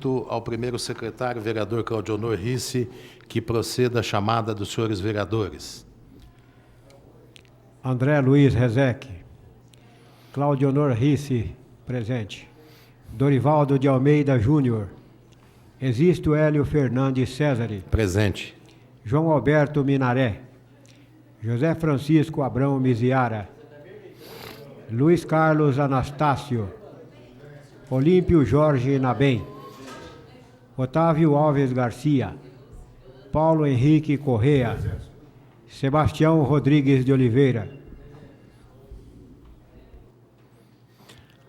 Solicito ao primeiro secretário, vereador Claudionor Risse, que proceda a chamada dos senhores vereadores. André Luiz Rezec. Claudionor Risse, presente. Dorivaldo de Almeida Júnior. Existo Hélio Fernandes Césare. Presente. João Alberto Minaré. José Francisco Abrão Miziara. Luiz Carlos Anastácio. Olímpio Jorge Nabem. Otávio Alves Garcia. Paulo Henrique Correa. Sebastião Rodrigues de Oliveira.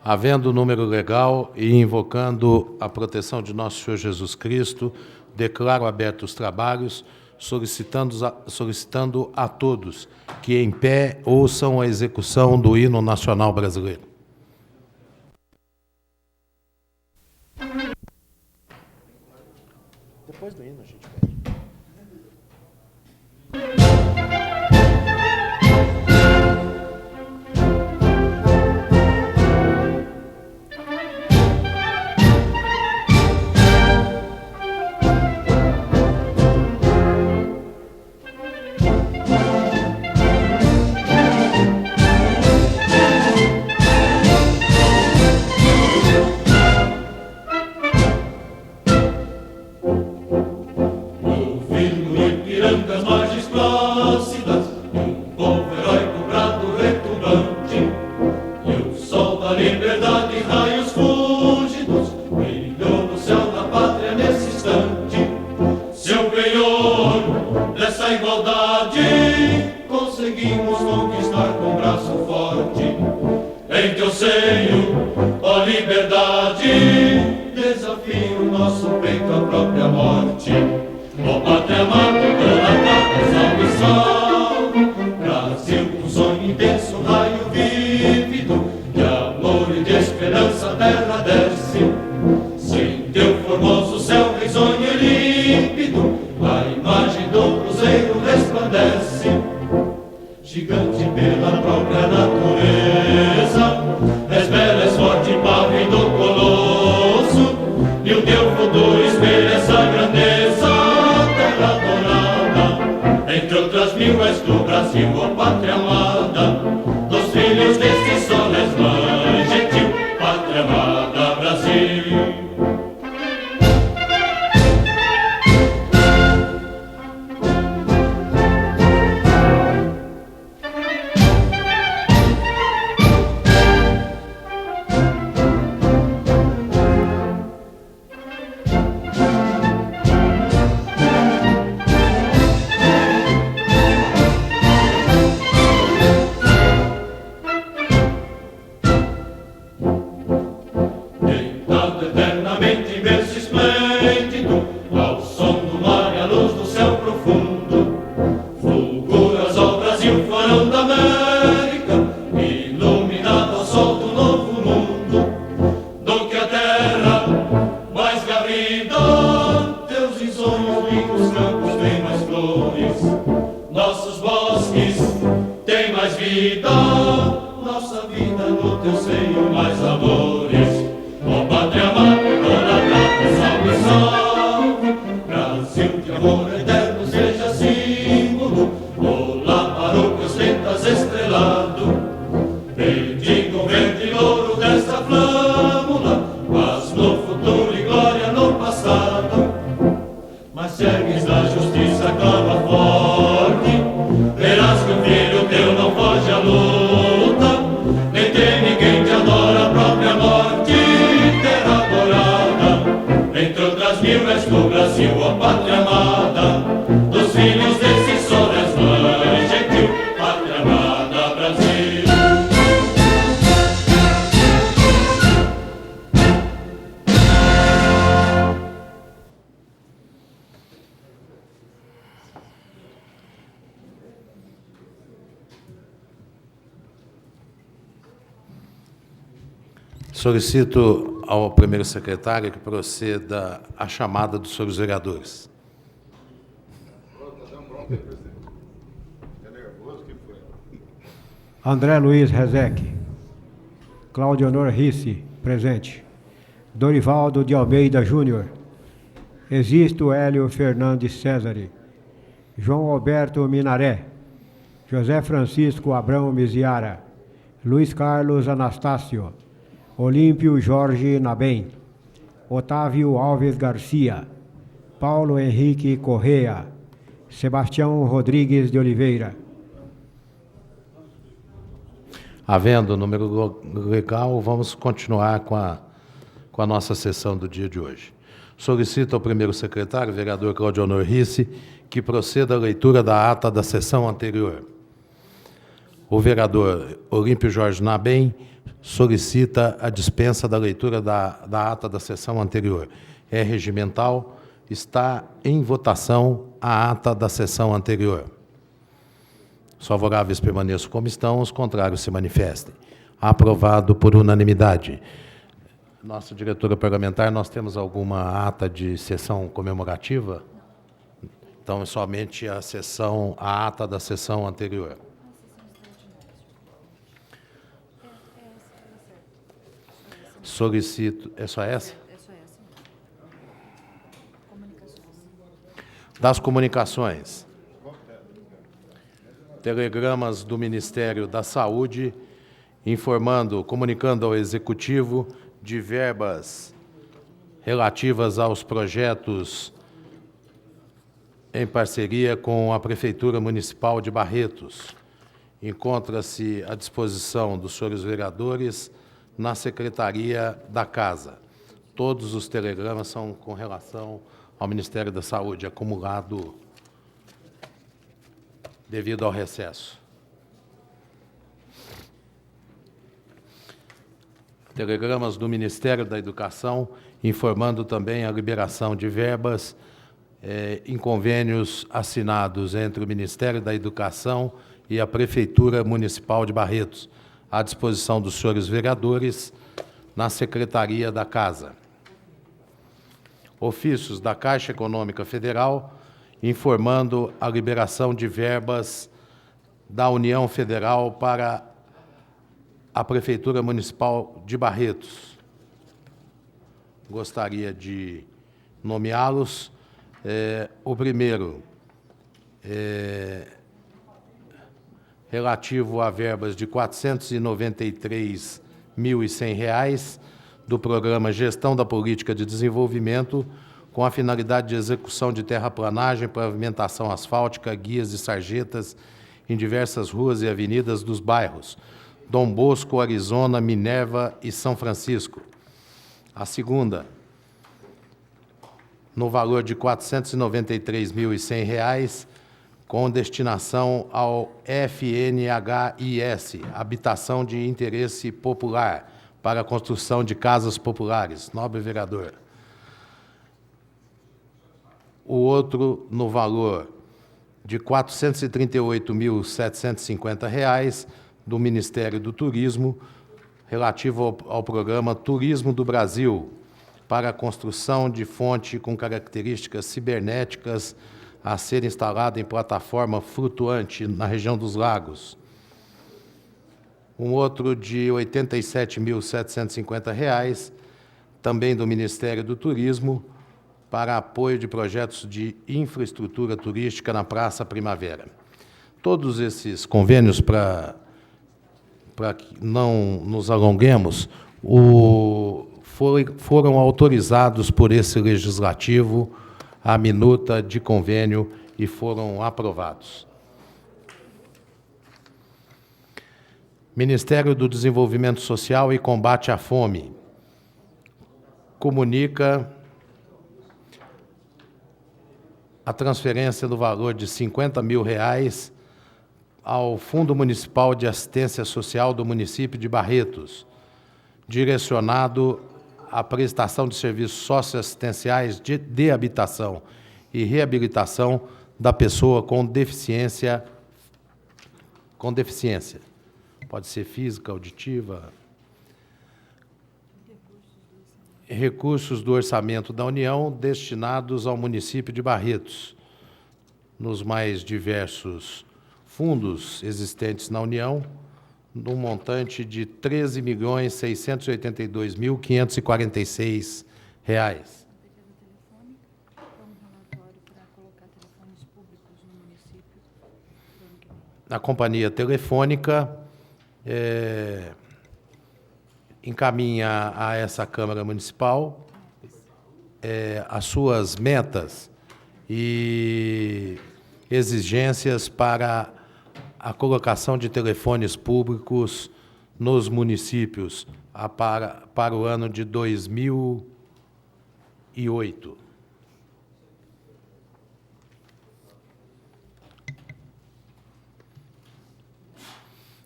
Havendo o número legal e invocando a proteção de nosso Senhor Jesus Cristo, declaro abertos os trabalhos, solicitando a todos que em pé ouçam a execução do hino nacional brasileiro. Depois do hino a gente pede. Solicito ao primeiro secretário que proceda à chamada dos senhores vereadores. André Luiz Rezec. Claudionor Risse, presente. Dorivaldo de Almeida Júnior, Existo Hélio Fernandes Césare, João Alberto Minaré, José Francisco Abrão Miziara, Luiz Carlos Anastácio, Olímpio Jorge Nabem, Otávio Alves Garcia, Paulo Henrique Correa, Sebastião Rodrigues de Oliveira. Havendo número legal, vamos continuar com a nossa sessão do dia de hoje. Solicito ao primeiro secretário, vereador Claudio Honor Risse, que proceda à leitura da ata da sessão anterior. O vereador Olímpio Jorge Nabem solicita a dispensa da leitura da ata da sessão anterior. É regimental, está em votação a ata da sessão anterior. Os favoráveis permaneçam como estão, os contrários se manifestem. Aprovado por unanimidade. Nossa diretora parlamentar, nós temos alguma ata de sessão comemorativa? Então, é somente a ata da sessão anterior. Solicito... É só essa? É só essa. Das comunicações. Telegramas do Ministério da Saúde comunicando ao Executivo de verbas relativas aos projetos em parceria com a Prefeitura Municipal de Barretos. Encontra-se à disposição dos senhores vereadores na Secretaria da Casa. Todos os telegramas são com relação ao Ministério da Saúde, acumulado devido ao recesso. Telegramas do Ministério da Educação, informando também a liberação de verbas em convênios assinados entre o Ministério da Educação e a Prefeitura Municipal de Barretos, à disposição dos senhores vereadores na Secretaria da Casa. Ofícios da Caixa Econômica Federal, informando a liberação de verbas da União Federal para a Prefeitura Municipal de Barretos. Gostaria de nomeá-los. O primeiro, relativo a verbas de R$ 493.100 do Programa Gestão da Política de Desenvolvimento, com a finalidade de execução de terraplanagem, pavimentação asfáltica, guias e sarjetas em diversas ruas e avenidas dos bairros Dom Bosco, Arizona, Minerva e São Francisco. A segunda, no valor de R$ 493.100, com destinação ao FNHIS, Habitação de Interesse Popular, para a construção de casas populares. Nobre vereador. O outro, no valor de R$ 438.750, do Ministério do Turismo, relativo ao programa Turismo do Brasil, para a construção de fonte com características cibernéticas a ser instalada em plataforma flutuante na região dos lagos. Um outro de R$ 87.750, também do Ministério do Turismo, para apoio de projetos de infraestrutura turística na Praça Primavera. Todos esses convênios, para que não nos alonguemos, foram autorizados por esse Legislativo à minuta de convênio e foram aprovados. Ministério do Desenvolvimento Social e Combate à Fome comunica a transferência do valor de R$ 50.000 ao Fundo Municipal de Assistência Social do município de Barretos, direcionado à prestação de serviços socioassistenciais de habitação e reabilitação da pessoa com deficiência. Pode ser física, auditiva. Recursos do orçamento da União destinados ao município de Barretos, nos mais diversos fundos existentes na União, no montante de R$ 13.682.546. A Companhia Telefônica encaminha a essa Câmara Municipal as suas metas e exigências para a colocação de telefones públicos nos municípios para o ano de 2008.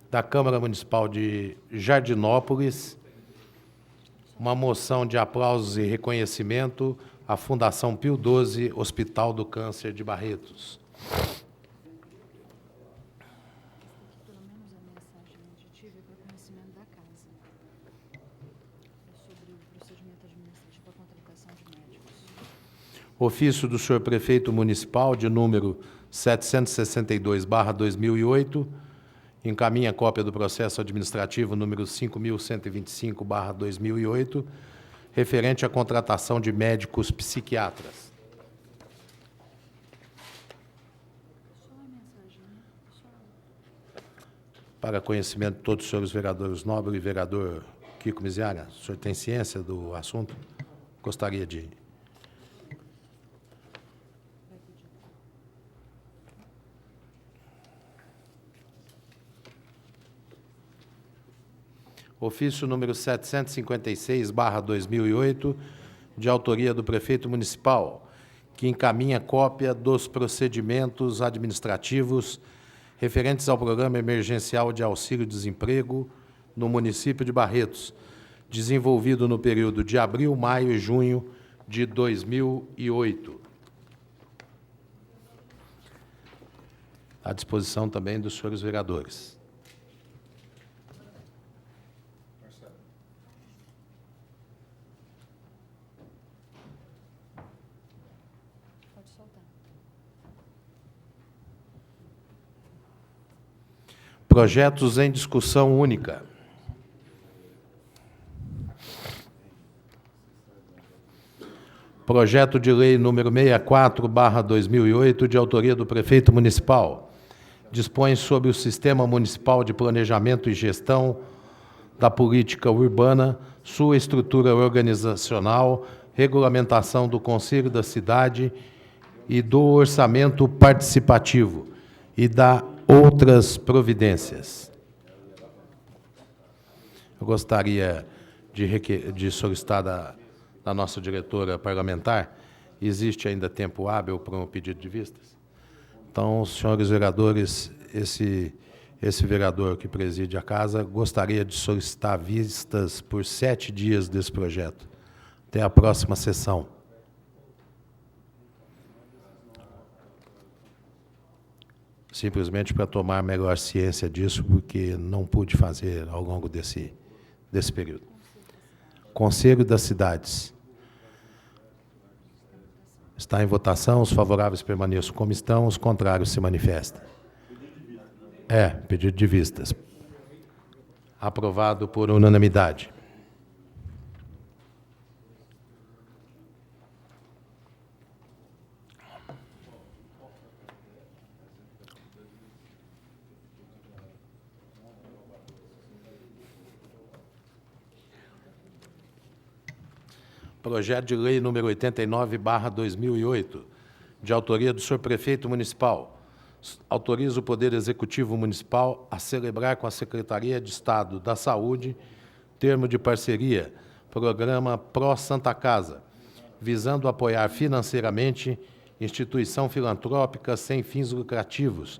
Da Câmara Municipal de Jardinópolis, uma moção de aplausos e reconhecimento à Fundação Pio XII, Hospital do Câncer de Barretos. Pelo menos a mensagem objetiva é para conhecimento da casa. É sobre o procedimento administrativo para contratação de médicos. Ofício do senhor Prefeito Municipal, de número 762/2008, encaminha cópia do processo administrativo número 5.125/2008, referente à contratação de médicos psiquiatras. Para conhecimento de todos os senhores vereadores Nobre e vereador Kiko Miziara, o senhor tem ciência do assunto? Gostaria de... Ofício número 756/2008, de autoria do Prefeito Municipal, que encaminha cópia dos procedimentos administrativos referentes ao Programa Emergencial de Auxílio-Desemprego no município de Barretos, desenvolvido no período de abril, maio e junho de 2008. À disposição também dos senhores vereadores. Pode soltar. Projetos em discussão única. Projeto de lei número 64/2008, de autoria do Prefeito Municipal, dispõe sobre o Sistema Municipal de Planejamento e Gestão da Política Urbana, sua estrutura organizacional, regulamentação do Conselho da Cidade e do orçamento participativo e da outras providências. Eu gostaria de solicitar da nossa diretora parlamentar, existe ainda tempo hábil para um pedido de vistas? Então, senhores vereadores, esse vereador que preside a casa gostaria de solicitar vistas por 7 dias desse projeto, até a próxima sessão. Simplesmente para tomar melhor ciência disso, porque não pude fazer ao longo desse período. Conselho das Cidades. Está em votação. Os favoráveis permaneçam como estão, os contrários se manifestem. Pedido de vistas. Aprovado por unanimidade. Projeto de lei número 89/2008, de autoria do senhor Prefeito Municipal, autoriza o Poder Executivo Municipal a celebrar com a Secretaria de Estado da Saúde termo de parceria, programa Pró Santa Casa, visando apoiar financeiramente instituição filantrópica sem fins lucrativos,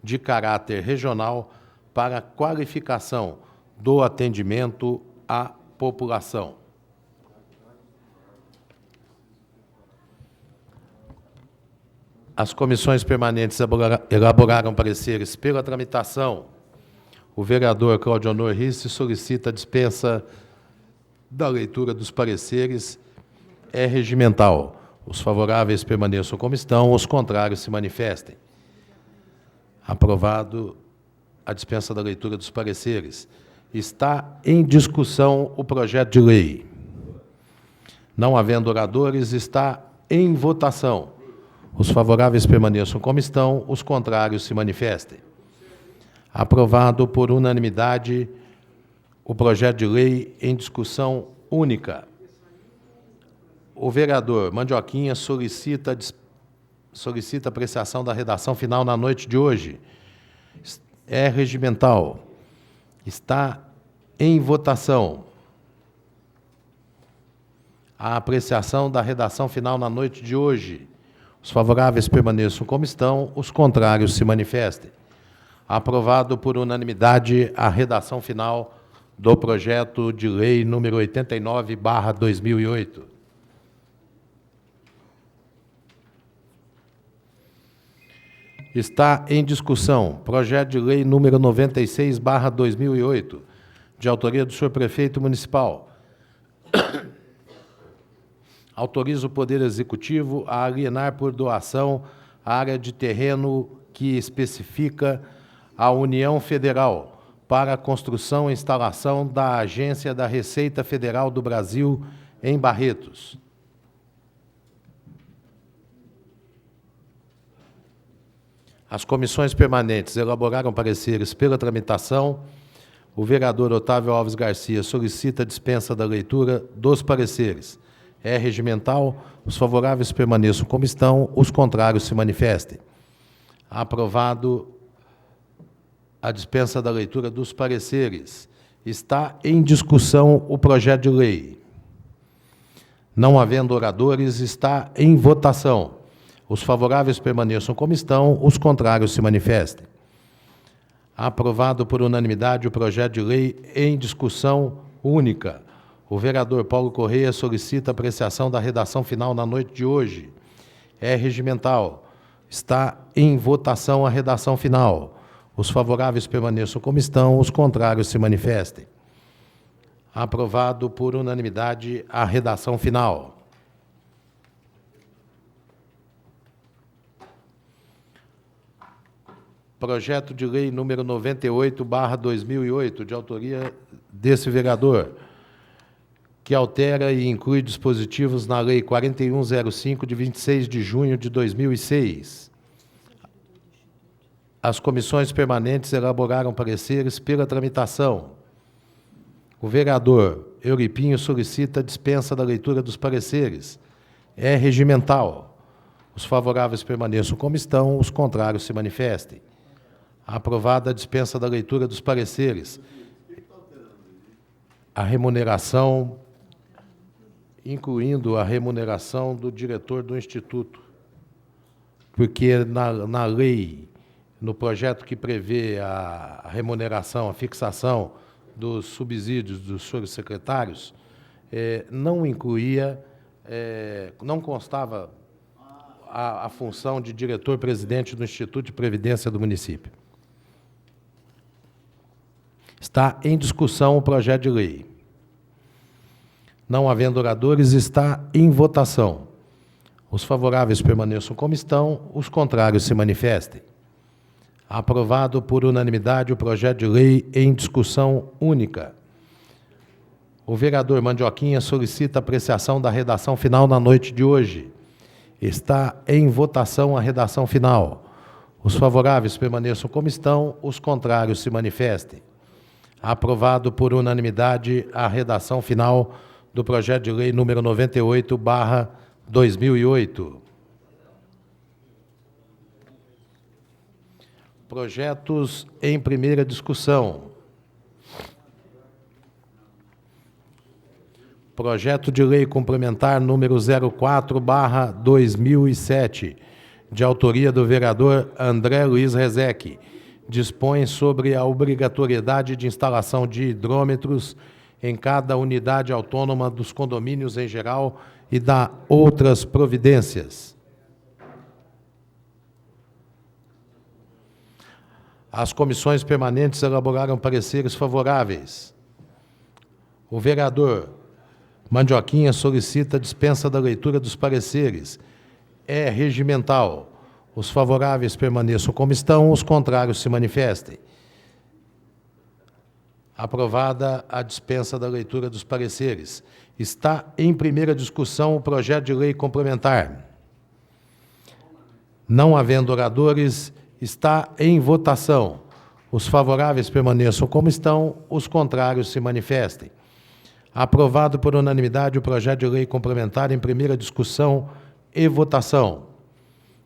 de caráter regional, para a qualificação do atendimento à população. As comissões permanentes elaboraram pareceres pela tramitação. O vereador Claudionor Risse solicita a dispensa da leitura dos pareceres. É regimental. Os favoráveis permaneçam como estão, os contrários se manifestem. Aprovado a dispensa da leitura dos pareceres. Está em discussão o projeto de lei. Não havendo oradores, está em votação. Os favoráveis permaneçam como estão, os contrários se manifestem. Aprovado por unanimidade o projeto de lei em discussão única. O vereador Mandioquinha solicita apreciação da redação final na noite de hoje. É regimental. Está em votação. A apreciação da redação final na noite de hoje. Os favoráveis permaneçam como estão, os contrários se manifestem. Aprovado por unanimidade a redação final do projeto de lei número 89/2008. Está em discussão projeto de lei número 96/2008, de autoria do senhor prefeito municipal. Autoriza o Poder Executivo a alienar por doação a área de terreno que especifica a União Federal para a construção e instalação da Agência da Receita Federal do Brasil em Barretos. As comissões permanentes elaboraram pareceres pela tramitação. O vereador Otávio Alves Garcia solicita a dispensa da leitura dos pareceres. É regimental. Os favoráveis permaneçam como estão, os contrários se manifestem. Aprovado a dispensa da leitura dos pareceres. Está em discussão o projeto de lei. Não havendo oradores, está em votação. Os favoráveis permaneçam como estão, os contrários se manifestem. Aprovado por unanimidade o projeto de lei em discussão única. O vereador Paulo Correia solicita apreciação da redação final na noite de hoje. É regimental. Está em votação a redação final. Os favoráveis permaneçam como estão, os contrários se manifestem. Aprovado por unanimidade a redação final. Projeto de lei número 98/2008, de autoria desse vereador, que altera e inclui dispositivos na Lei 4105, de 26 de junho de 2006. As comissões permanentes elaboraram pareceres pela tramitação. O vereador Euripinho solicita a dispensa da leitura dos pareceres. É regimental. Os favoráveis permaneçam como estão, os contrários se manifestem. Aprovada a dispensa da leitura dos pareceres. A remuneração, incluindo a remuneração do diretor do Instituto, porque na lei, no projeto que prevê a remuneração, a fixação dos subsídios dos senhores secretários, não incluía, não constava a função de diretor-presidente do Instituto de Previdência do município. Está em discussão o projeto de lei. Não havendo oradores, está em votação. Os favoráveis permaneçam como estão, os contrários se manifestem. Aprovado por unanimidade o projeto de lei em discussão única. O vereador Mandioquinha solicita apreciação da redação final na noite de hoje. Está em votação a redação final. Os favoráveis permaneçam como estão, os contrários se manifestem. Aprovado por unanimidade a redação final do projeto de lei número 98/2008. Projetos em primeira discussão. Projeto de lei complementar número 04/2007, de autoria do vereador André Luiz Rezec, dispõe sobre a obrigatoriedade de instalação de hidrômetros em cada unidade autônoma dos condomínios em geral e dá outras providências. As comissões permanentes elaboraram pareceres favoráveis. O vereador Mandioquinha solicita a dispensa da leitura dos pareceres. É regimental. Os favoráveis permaneçam como estão, os contrários se manifestem. Aprovada a dispensa da leitura dos pareceres. Está em primeira discussão o projeto de lei complementar. Não havendo oradores, está em votação. Os favoráveis permaneçam como estão, os contrários se manifestem. Aprovado por unanimidade o projeto de lei complementar em primeira discussão e votação.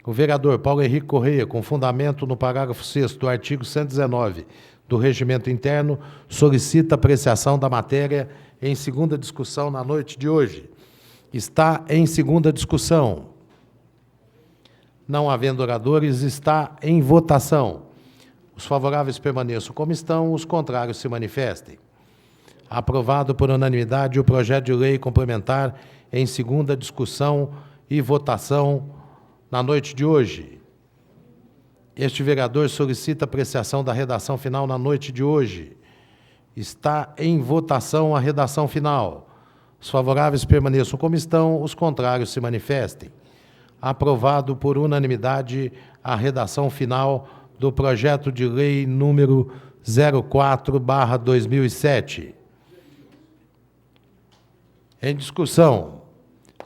O vereador Paulo Henrique Correia, com fundamento no parágrafo 6º do artigo 119 do Regimento Interno, solicita apreciação da matéria em segunda discussão na noite de hoje. Está em segunda discussão. Não havendo oradores, está em votação. Os favoráveis permaneçam como estão, os contrários se manifestem. Aprovado por unanimidade o projeto de lei complementar em segunda discussão e votação na noite de hoje. Este vereador solicita apreciação da redação final na noite de hoje. Está em votação a redação final. Os favoráveis permaneçam como estão, os contrários se manifestem. Aprovado por unanimidade a redação final do projeto de lei número 04/2007. Em discussão,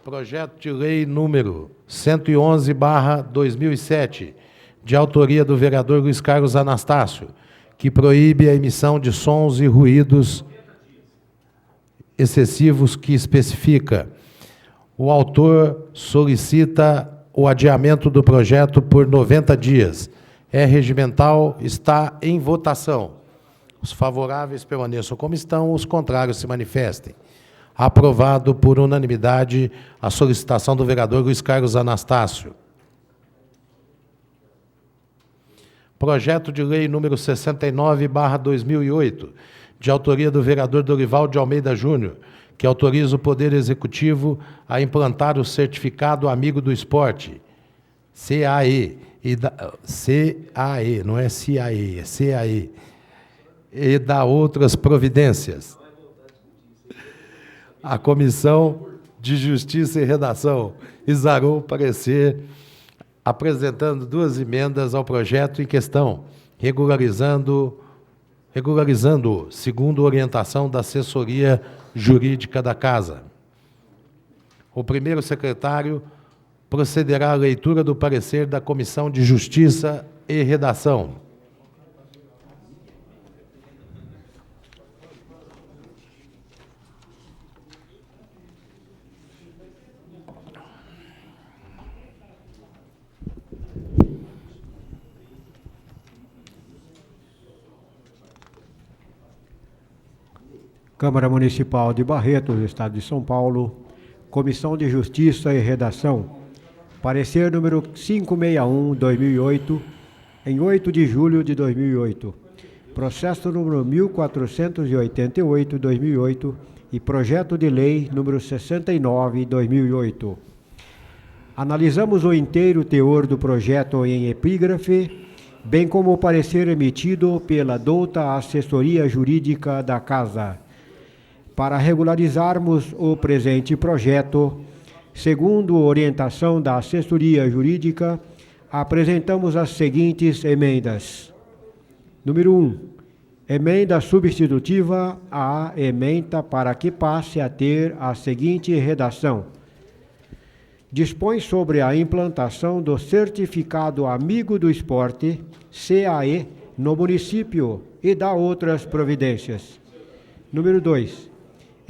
projeto de lei número 111/2007, de autoria do vereador Luiz Carlos Anastácio, que proíbe a emissão de sons e ruídos excessivos, que especifica: o autor solicita o adiamento do projeto por 90 dias. É regimental, está em votação. Os favoráveis permaneçam como estão, os contrários se manifestem. Aprovado por unanimidade a solicitação do vereador Luiz Carlos Anastácio. Projeto de lei número 69/2008, de autoria do vereador Dorival de Almeida Júnior, que autoriza o Poder Executivo a implantar o Certificado Amigo do Esporte, CAE, CAE, não é CAE, é CAE, e da outras providências. A Comissão de Justiça e Redação exarou o parecer apresentando 2 emendas ao projeto em questão, regularizando, segundo orientação da assessoria jurídica da Casa. O primeiro secretário procederá à leitura do parecer da Comissão de Justiça e Redação. Câmara Municipal de Barretos, Estado de São Paulo, Comissão de Justiça e Redação, parecer número 561/2008, em 8 de julho de 2008, processo número 1488/2008 e projeto de lei número 69/2008. Analisamos o inteiro teor do projeto em epígrafe, bem como o parecer emitido pela douta assessoria jurídica da Casa. Para regularizarmos o presente projeto, segundo orientação da assessoria jurídica, apresentamos as seguintes emendas. Número 1. Emenda substitutiva à ementa para que passe a ter a seguinte redação: dispõe sobre a implantação do Certificado Amigo do Esporte, CAE, no município e da outras providências. Número 2.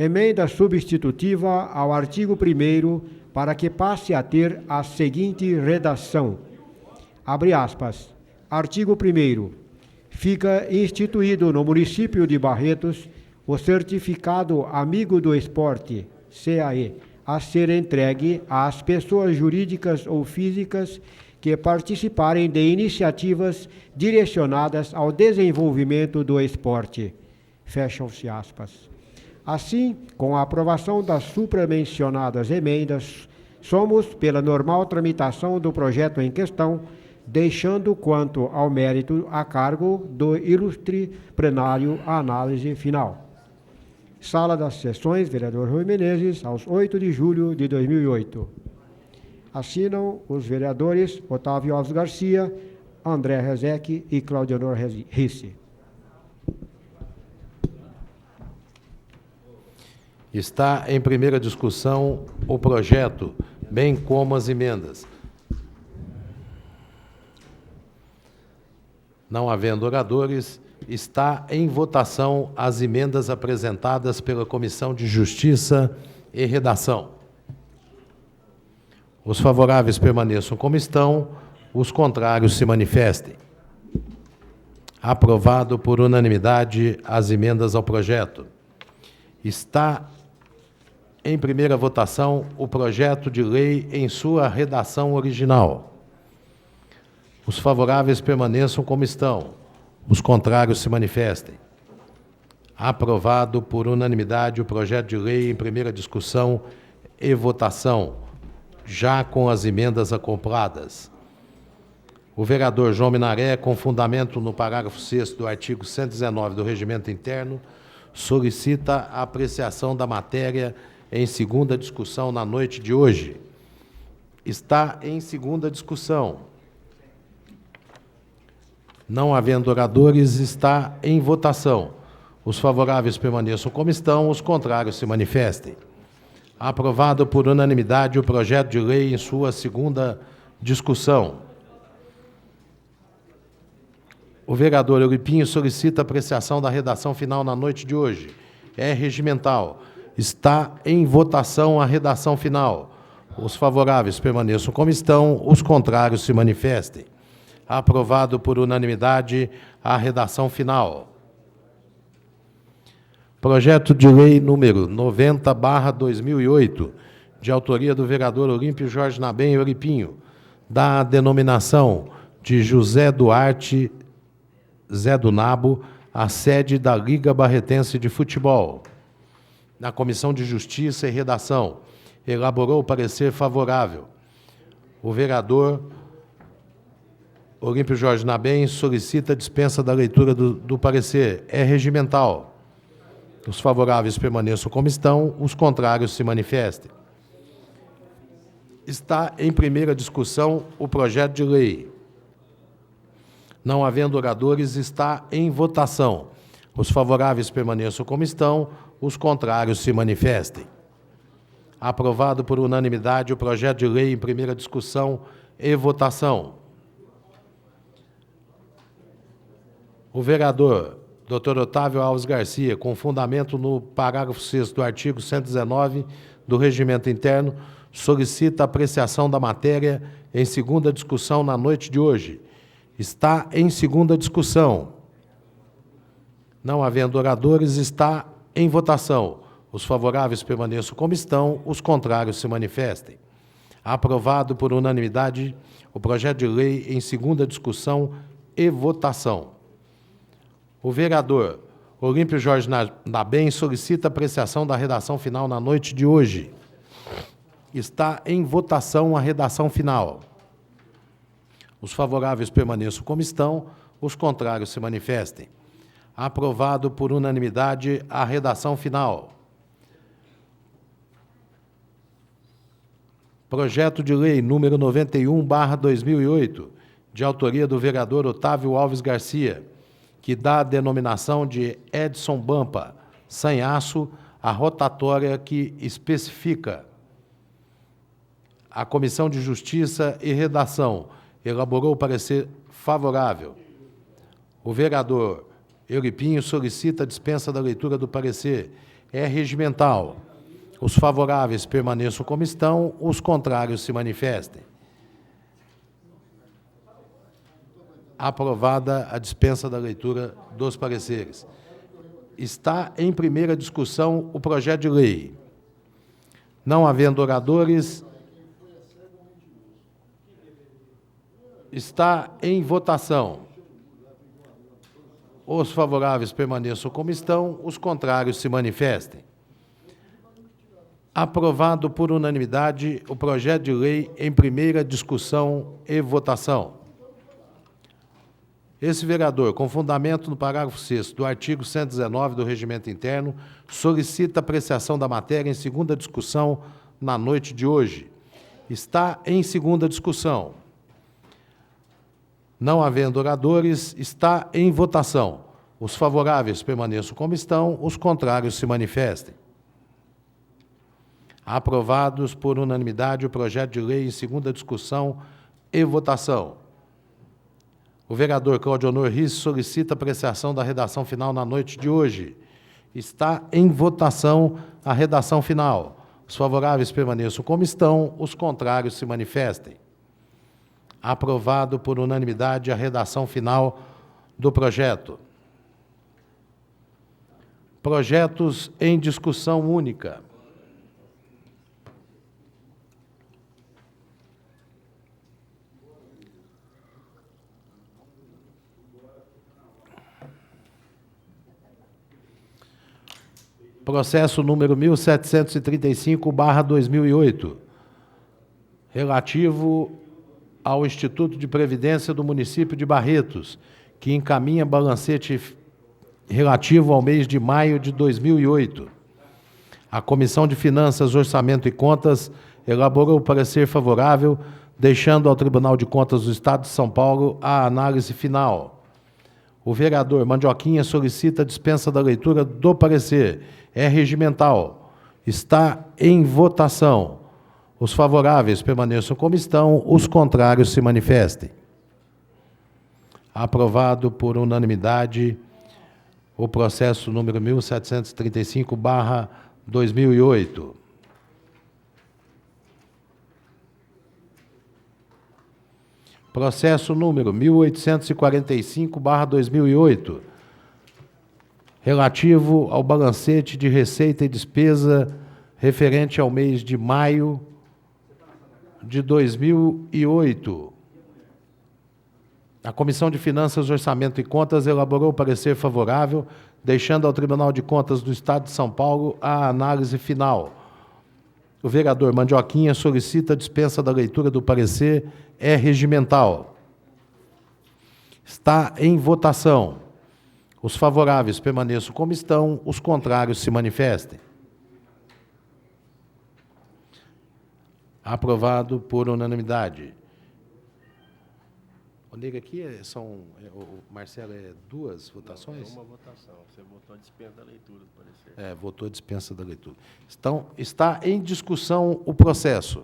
Emenda substitutiva ao artigo 1º para que passe a ter a seguinte redação. Abre aspas. Artigo 1º. Fica instituído no município de Barretos o Certificado Amigo do Esporte, CAE, a ser entregue às pessoas jurídicas ou físicas que participarem de iniciativas direcionadas ao desenvolvimento do esporte. Fecham-se aspas. Assim, com a aprovação das supramencionadas emendas, somos pela normal tramitação do projeto em questão, deixando quanto ao mérito a cargo do ilustre plenário a análise final. Sala das Sessões, vereador Rui Menezes, aos 8 de julho de 2008. Assinam os vereadores Otávio Alves Garcia, André Rezec e Claudionor Risse. Está em primeira discussão o projeto, bem como as emendas. Não havendo oradores, está em votação as emendas apresentadas pela Comissão de Justiça e Redação. Os favoráveis permaneçam como estão, os contrários se manifestem. Aprovado por unanimidade as emendas ao projeto. Está em primeira votação o projeto de lei em sua redação original. Os favoráveis permaneçam como estão, os contrários se manifestem. Aprovado por unanimidade o projeto de lei em primeira discussão e votação, já com as emendas acopladas. O vereador João Minaré, com fundamento no parágrafo 6º do artigo 119 do Regimento Interno, solicita a apreciação da matéria em segunda discussão na noite de hoje. Está em segunda discussão. Não havendo oradores, está em votação. Os favoráveis permaneçam como estão, os contrários se manifestem. Aprovado por unanimidade o projeto de lei em sua segunda discussão. O vereador Euripinho solicita apreciação da redação final na noite de hoje. É regimental. Está em votação a redação final. Os favoráveis permaneçam como estão, os contrários se manifestem. Aprovado por unanimidade a redação final. Projeto de lei número 90/2008, de autoria do vereador Olímpio Jorge Nabem Euripinho, da denominação de José Duarte Zé do Nabo, a sede da Liga Barretense de Futebol. Na Comissão de Justiça e Redação, elaborou o parecer favorável. O vereador Olímpio Jorge Nabem solicita a dispensa da leitura do parecer. É regimental. Os favoráveis permaneçam como estão, os contrários se manifestem. Está em primeira discussão o projeto de lei. Não havendo oradores, está em votação. Os favoráveis permaneçam como estão, os contrários se manifestem. Aprovado por unanimidade o projeto de lei em primeira discussão e votação. O vereador Dr. Otávio Alves Garcia, com fundamento no parágrafo 6º do artigo 119 do Regimento Interno, solicita a apreciação da matéria em segunda discussão na noite de hoje. Está em segunda discussão. Não havendo oradores, está em votação. Os favoráveis permaneçam como estão, os contrários se manifestem. Aprovado por unanimidade o projeto de lei em segunda discussão e votação. O vereador Olímpio Jorge Nabem solicita apreciação da redação final na noite de hoje. Está em votação a redação final. Os favoráveis permaneçam como estão, os contrários se manifestem. Aprovado por unanimidade a redação final. Projeto de lei número 91/2008, de autoria do vereador Otávio Alves Garcia, que dá a denominação de Edson Bampa, Sanhaço, a rotatória que especifica. A Comissão de Justiça e Redação elaborou o parecer favorável. O vereador Euripinho solicita a dispensa da leitura do parecer. É regimental. Os favoráveis permaneçam como estão, os contrários se manifestem. Aprovada a dispensa da leitura dos pareceres. Está em primeira discussão o projeto de lei. Não havendo oradores, está em votação. Os favoráveis permaneçam como estão, os contrários se manifestem. Aprovado por unanimidade o projeto de lei em primeira discussão e votação. Esse vereador, com fundamento no parágrafo 6º do artigo 119 do Regimento Interno, solicita apreciação da matéria em segunda discussão na noite de hoje. Está em segunda discussão. Não havendo oradores, está em votação. Os favoráveis permaneçam como estão, os contrários se manifestem. Aprovados por unanimidade o projeto de lei em segunda discussão e votação. O vereador Claudio Honor Risse solicita apreciação da redação final na noite de hoje. Está em votação a redação final. Os favoráveis permaneçam como estão, os contrários se manifestem. Aprovado por unanimidade a redação final do projeto. Projetos em discussão única. Processo número 1735/2008, relativo ao Instituto de Previdência do município de Barretos, que encaminha balancete relativo ao mês de maio de 2008. A Comissão de Finanças, Orçamento e Contas elaborou o parecer favorável, deixando ao Tribunal de Contas do Estado de São Paulo a análise final. O vereador Mandioquinha solicita a dispensa da leitura do parecer. É regimental. Está em votação. Os favoráveis permaneçam como estão, os contrários se manifestem. Aprovado por unanimidade o processo número 1735/2008. Processo número 1845/2008, relativo ao balancete de receita e despesa referente ao mês de maio de 2008. A Comissão de Finanças, Orçamento e Contas elaborou o parecer favorável, deixando ao Tribunal de Contas do Estado de São Paulo a análise final. O vereador Mandioquinha solicita a dispensa da leitura do parecer. É regimental. Está em votação. Os favoráveis permaneçam como estão, os contrários se manifestem. Aprovado por unanimidade. O Nega, aqui Marcelo, duas votações? Não, uma votação. Você votou a dispensa da leitura do parecer. Votou a dispensa da leitura. Está em discussão o processo.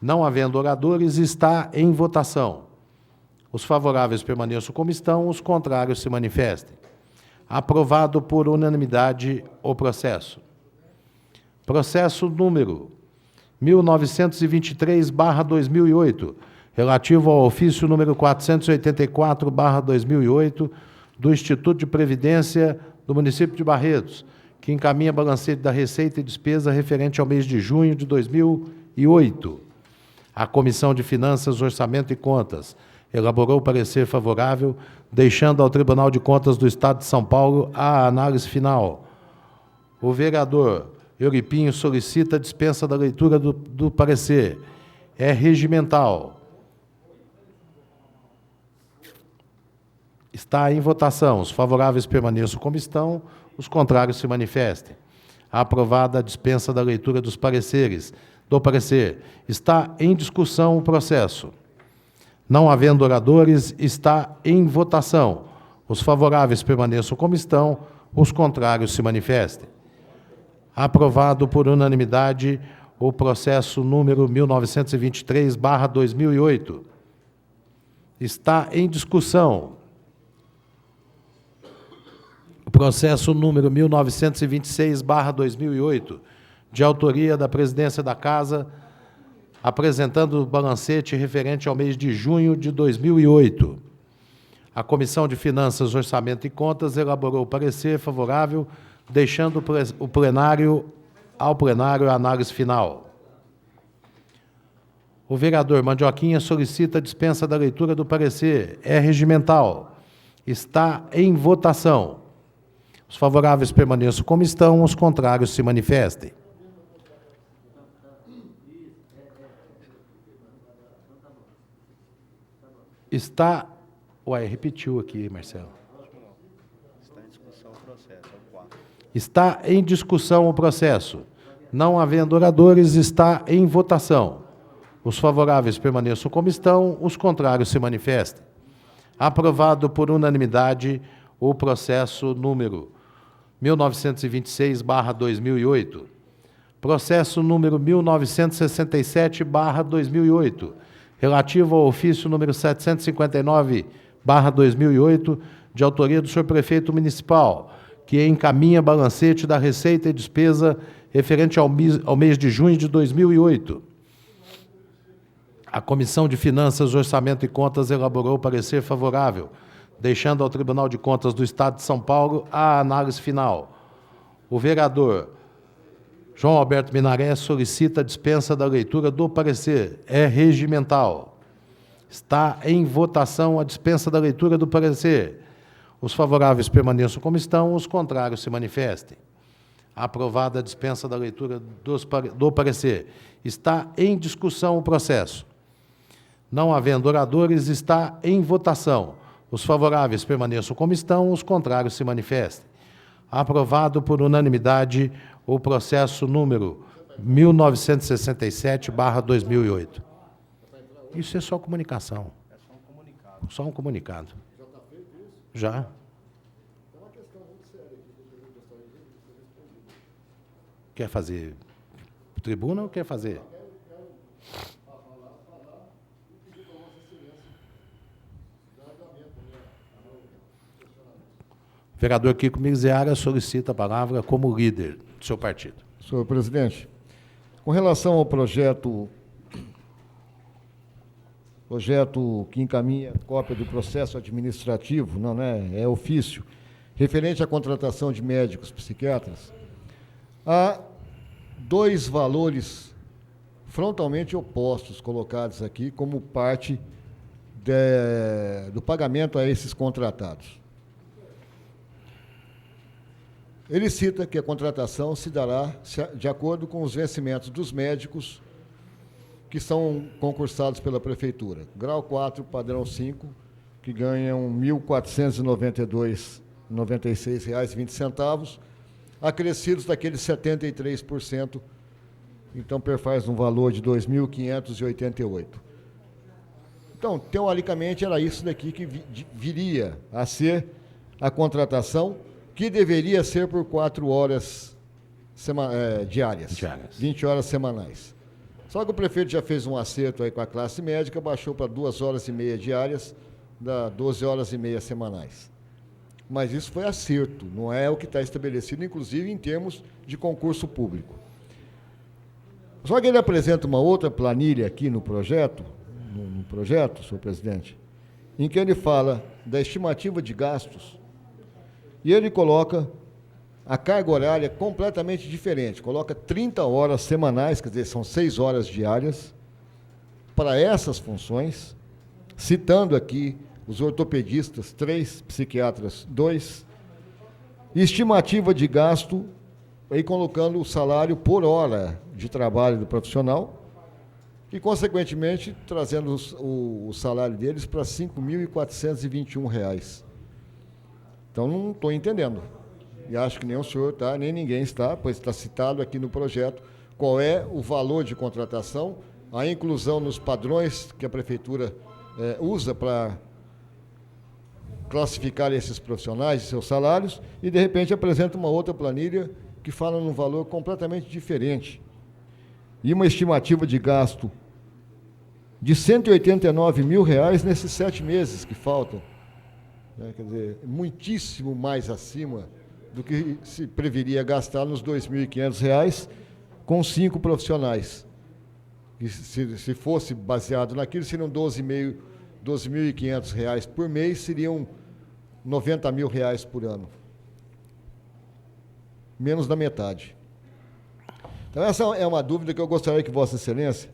Não havendo oradores, está em votação. Os favoráveis permaneçam como estão, os contrários se manifestem. Aprovado por unanimidade o processo. Processo número 1923/2008, relativo ao ofício número 484/2008 do Instituto de Previdência do município de Barretos, que encaminha balancete da receita e despesa referente ao mês de junho de 2008. A Comissão de Finanças, Orçamento e Contas elaborou o parecer favorável, deixando ao Tribunal de Contas do Estado de São Paulo a análise final. O vereador Euripinho solicita a dispensa da leitura do parecer. É regimental. Está em votação. Os favoráveis permaneçam como estão, os contrários se manifestem. Aprovada a dispensa da leitura dos pareceres. Do parecer. Está em discussão o processo. Não havendo oradores, está em votação. Os favoráveis permaneçam como estão, os contrários se manifestem. Aprovado por unanimidade o processo número 1923/2008. Está em discussão o processo número 1926/2008, de autoria da Presidência da Casa, apresentando o balancete referente ao mês de junho de 2008. A Comissão de Finanças, Orçamento e Contas elaborou o parecer favorável, deixando ao plenário a análise final. O vereador Mandioquinha solicita a dispensa da leitura do parecer. É regimental. Está em votação. Os favoráveis permaneçam como estão, os contrários se manifestem. Está... repetiu aqui, Marcelo. Está em discussão o processo, é o 4. Está em discussão o processo. Não havendo oradores, está em votação. Os favoráveis permaneçam como estão, os contrários se manifestem. Aprovado por unanimidade o processo número 1926/2008. Processo número 1967/2008, relativo ao ofício número 759/2008, de autoria do senhor prefeito municipal, que encaminha balancete da receita e despesa referente ao mês de junho de 2008. A Comissão de Finanças, Orçamento e Contas elaborou parecer favorável, deixando ao Tribunal de Contas do Estado de São Paulo a análise final. O vereador João Alberto Minaré solicita a dispensa da leitura do parecer. É regimental. Está em votação a dispensa da leitura do parecer. Os favoráveis permaneçam como estão, os contrários se manifestem. Aprovada a dispensa da leitura do parecer. Está em discussão o processo. Não havendo oradores, está em votação. Os favoráveis permaneçam como estão, os contrários se manifestem. Aprovado por unanimidade o processo número 1967/2008. Isso é só comunicação. É só um comunicado. Só um comunicado. Já está feito isso? Já. Quer fazer tribuna ou quer fazer? Vereador Kiko Miseara solicita a palavra como líder do seu partido. Senhor presidente, com relação ao projeto que encaminha cópia do processo administrativo, não é ofício, referente à contratação de médicos psiquiatras, há dois valores frontalmente opostos colocados aqui como parte do pagamento a esses contratados. Ele cita que a contratação se dará de acordo com os vencimentos dos médicos que são concursados pela Prefeitura. Grau 4, padrão 5, que ganham R$ 1.496,20, acrescidos daqueles 73%, então perfaz um valor de R$ 2.588. Então, teoricamente, era isso daqui que viria a ser a contratação, que deveria ser por 4 horas diárias, 20 horas semanais. Só que o prefeito já fez um acerto aí com a classe médica, baixou para 2 horas e meia diárias, dá 12 horas e meia semanais. Mas isso foi acerto, não é o que está estabelecido, inclusive em termos de concurso público. Só que ele apresenta uma outra planilha aqui no projeto, senhor presidente, em que ele fala da estimativa de gastos. E ele coloca a carga horária completamente diferente. Coloca 30 horas semanais, quer dizer, são 6 horas diárias, para essas funções, citando aqui os ortopedistas, 3, psiquiatras, 2, estimativa de gasto, aí colocando o salário por hora de trabalho do profissional e, consequentemente, trazendo o salário deles para R$ 5.421. Então, não estou entendendo. E acho que nem o senhor está, nem ninguém está, pois está citado aqui no projeto qual é o valor de contratação, a inclusão nos padrões que a Prefeitura usa para classificar esses profissionais e seus salários, e, de repente, apresenta uma outra planilha que fala num valor completamente diferente. E uma estimativa de gasto de R$ 189 mil nesses 7 meses que faltam. Quer dizer, muitíssimo mais acima do que se preveria gastar nos R$ 2.500 com 5 profissionais. E se fosse baseado naquilo, seriam R$ 12.500 por mês, seriam R$ 90 mil por ano. Menos da metade. Então, essa é uma dúvida que eu gostaria que Vossa Excelência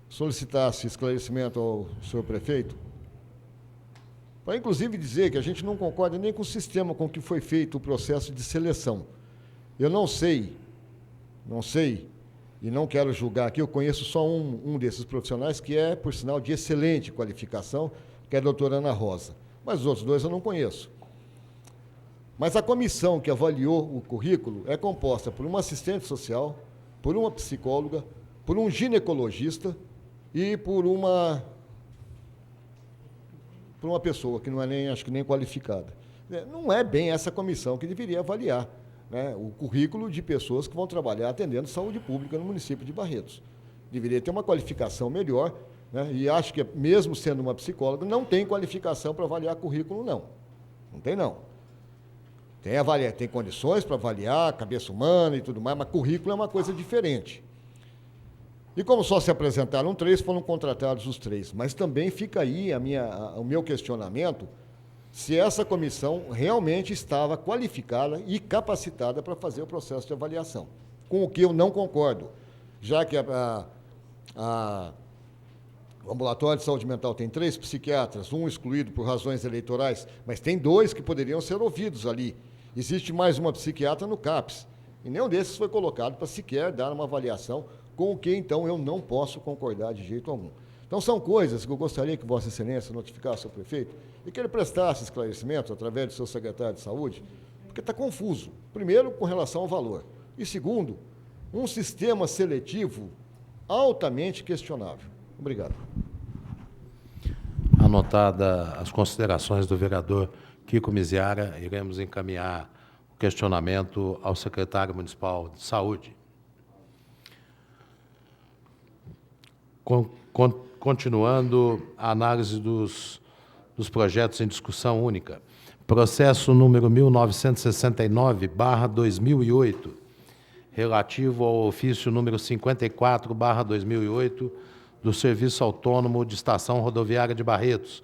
solicitasse esclarecimento ao senhor prefeito, para, inclusive, dizer que a gente não concorda nem com o sistema com que foi feito o processo de seleção. Eu não sei, e não quero julgar aqui, eu conheço só um desses profissionais, que é, por sinal, de excelente qualificação, que é a doutora Ana Rosa. Mas os outros 2 eu não conheço. Mas a comissão que avaliou o currículo é composta por uma assistente social, por uma psicóloga, por um ginecologista e por uma pessoa que não é nem, acho que nem qualificada. Não é bem essa comissão que deveria avaliar né, o currículo de pessoas que vão trabalhar atendendo saúde pública no município de Barretos. Deveria ter uma qualificação melhor, né, e acho que, mesmo sendo uma psicóloga, não tem qualificação para avaliar currículo, não. Não tem, não. Tem condições para avaliar cabeça humana e tudo mais, mas currículo é uma coisa diferente. E como só se apresentaram 3, foram contratados os 3. Mas também fica aí o meu questionamento se essa comissão realmente estava qualificada e capacitada para fazer o processo de avaliação. Com o que eu não concordo, já que o ambulatório de saúde mental tem 3 psiquiatras, um excluído por razões eleitorais, mas tem 2 que poderiam ser ouvidos ali. Existe mais uma psiquiatra no CAPS, e nenhum desses foi colocado para sequer dar uma avaliação, com o que, então, eu não posso concordar de jeito algum. Então, são coisas que eu gostaria que Vossa Excelência notificasse ao prefeito e que ele prestasse esclarecimentos através do seu secretário de saúde, porque está confuso. Primeiro, com relação ao valor. E segundo, um sistema seletivo altamente questionável. Obrigado. Anotada as considerações do vereador Kiko Miziara, iremos encaminhar o questionamento ao secretário municipal de saúde. Continuando a análise dos projetos em discussão única. Processo número 1969/2008, relativo ao ofício número 54/2008, do Serviço Autônomo de Estação Rodoviária de Barretos,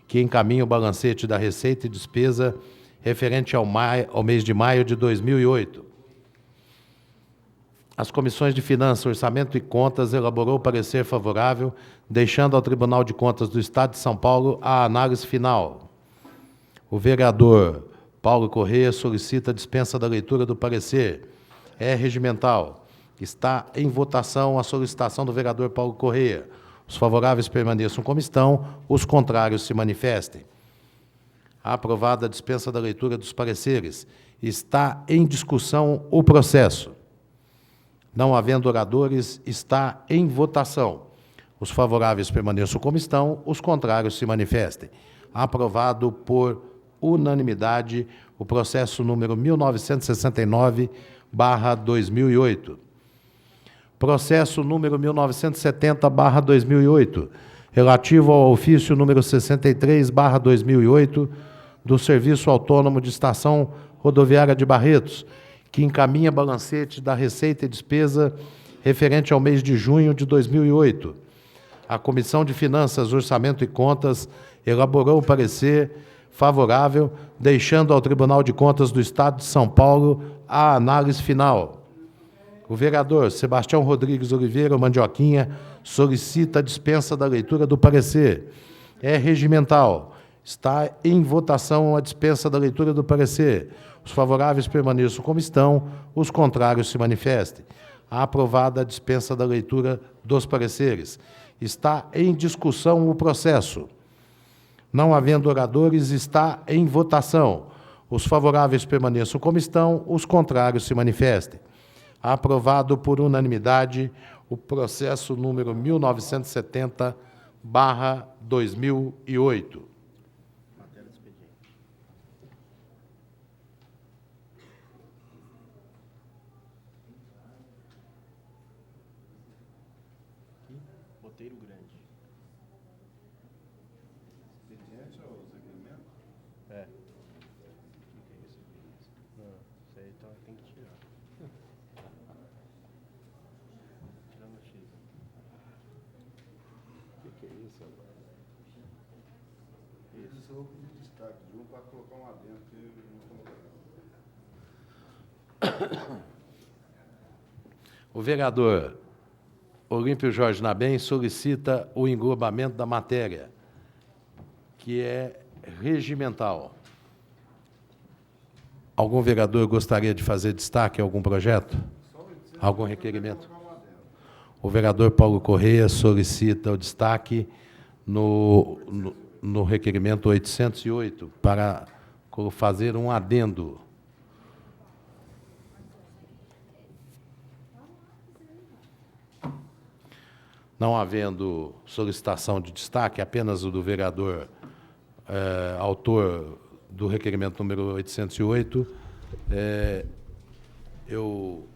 que encaminha o balancete da receita e despesa referente ao mês de maio de 2008. As comissões de Finanças, Orçamento e Contas elaborou parecer favorável, deixando ao Tribunal de Contas do Estado de São Paulo a análise final. O vereador Paulo Corrêa solicita a dispensa da leitura do parecer. É regimental. Está em votação a solicitação do vereador Paulo Corrêa. Os favoráveis permaneçam como estão, os contrários se manifestem. Aprovada a dispensa da leitura dos pareceres. Está em discussão o processo. Não havendo oradores, está em votação. Os favoráveis permaneçam como estão, os contrários se manifestem. Aprovado por unanimidade o processo número 1969/2008. Processo número 1970/2008, relativo ao ofício número 63/2008 do Serviço Autônomo de Estação Rodoviária de Barretos, que encaminha balancete da receita e despesa referente ao mês de junho de 2008. A Comissão de Finanças, Orçamento e Contas elaborou o parecer favorável, deixando ao Tribunal de Contas do Estado de São Paulo a análise final. O vereador Sebastião Rodrigues Oliveira Mandioquinha solicita a dispensa da leitura do parecer. É regimental. Está em votação a dispensa da leitura do parecer. Os favoráveis permaneçam como estão, os contrários se manifestem. Aprovada a dispensa da leitura dos pareceres. Está em discussão o processo. Não havendo oradores, está em votação. Os favoráveis permaneçam como estão, os contrários se manifestem. Aprovado por unanimidade o processo número 1970/2008. Roteiro grande. Expediente ou requerimento? É. Não, isso aí então tem que tirar. Tirando o X. O que é isso agora? Isso eu vou pedir destaque de um para colocar um adendo que não colocou. O vereador Olímpio Jorge Nabem solicita o englobamento da matéria, que é regimental. Algum vereador gostaria de fazer destaque a algum projeto? Algum requerimento? O vereador Paulo Corrêa solicita o destaque no requerimento 808 para fazer um adendo. Não havendo solicitação de destaque, apenas o do vereador autor do requerimento número 808, Eu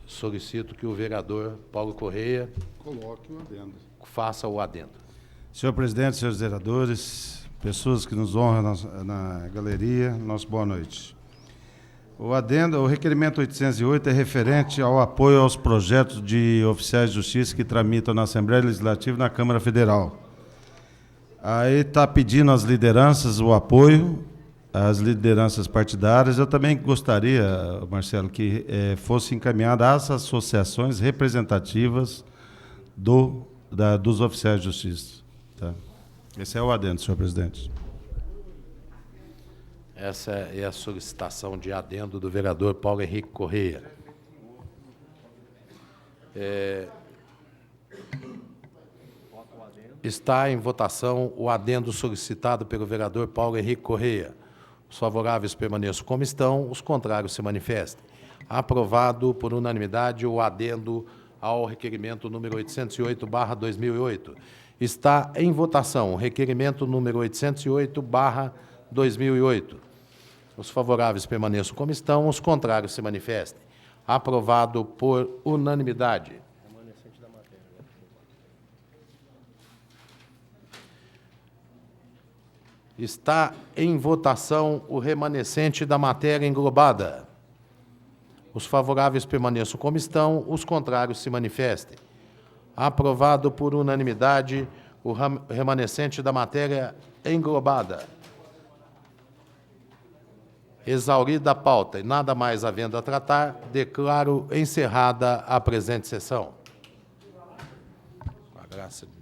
solicito que o vereador Paulo Correia Coloque o adendo. faça o adendo. Senhor presidente, senhores vereadores, pessoas que nos honram na galeria, nossa boa noite. O adendo, o requerimento 808 é referente ao apoio aos projetos de oficiais de justiça que tramitam na Assembleia Legislativa e na Câmara Federal. Aí está pedindo às lideranças o apoio, às lideranças partidárias. Eu também gostaria, Marcelo, que fosse encaminhada às associações representativas dos oficiais de justiça. Tá? Esse é o adendo, senhor presidente. Essa é a solicitação de adendo do vereador Paulo Henrique Correia. Está em votação o adendo solicitado pelo vereador Paulo Henrique Correia. Os favoráveis permaneçam como estão, os contrários se manifestem. Aprovado por unanimidade o adendo ao requerimento número 808/2008. Está em votação o requerimento número 808/2008. Os favoráveis permaneçam como estão, os contrários se manifestem. Aprovado por unanimidade. Está em votação o remanescente da matéria englobada. Os favoráveis permaneçam como estão, os contrários se manifestem. Aprovado por unanimidade o remanescente da matéria englobada. Exaurida a pauta e nada mais havendo a tratar, declaro encerrada a presente sessão. Com a graça de